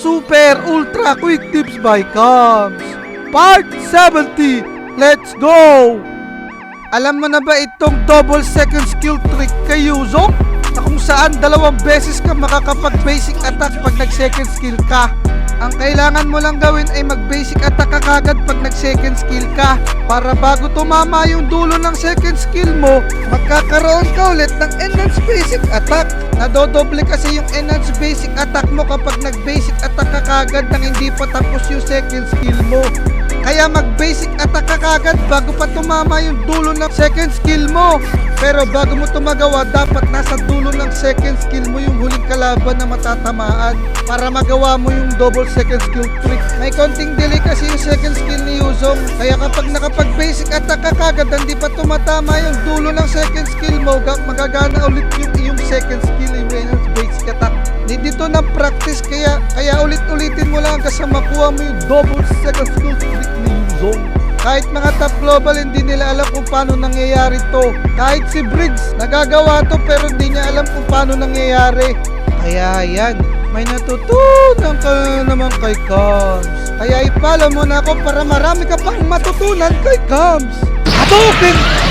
Super Ultra Quick Tips by Cams. Part 70. Let's go! Alam mo na ba itong double second skill trick kay Yuzong? Na kung saan 2 beses ka makakapag-basic attack pag nag-second skill ka. Ang kailangan mo lang gawin ay mag-basic attack ka kagad pag nag-second skill ka. Para bago tumama yung dulo ng second skill mo, magkakaroon ka ulit ng enhanced basic attack. Nadodoble kasi yung enhanced basic attack mo kapag nag-basic attack ka kagad nang hindi pa tapos yung second skill mo. Kaya mag-basic attack ka kagad bago pa tumama yung dulo ng second skill mo. Pero bago mo ito magawa, dapat nasa dulo ng second skill mo yung huling kalaban na matatamaan para magawa mo yung double second skill trick. May konting delay kasi yung second skill ni Yuzong. Kaya kapag nakapag-basic attack ka kagad, hindi pa tumatama yung dulo ng second skill mo, magagana ulit yung iyong second skill, yung enhanced basic attack. Dito na practice, kaya ulit-ulitin mo lang hanggang sa makuha mo yung double second skill trick ni Yuzong. Kahit mga top global, hindi nila alam kung paano nangyayari to. Kahit si Briggs, nagagawa to pero hindi niya alam kung paano nangyayari. Kaya yan, may natutunan ka naman kay Cams. Kaya i-follow mo na ako para marami ka pang matutunan kay Cams. Hadouken!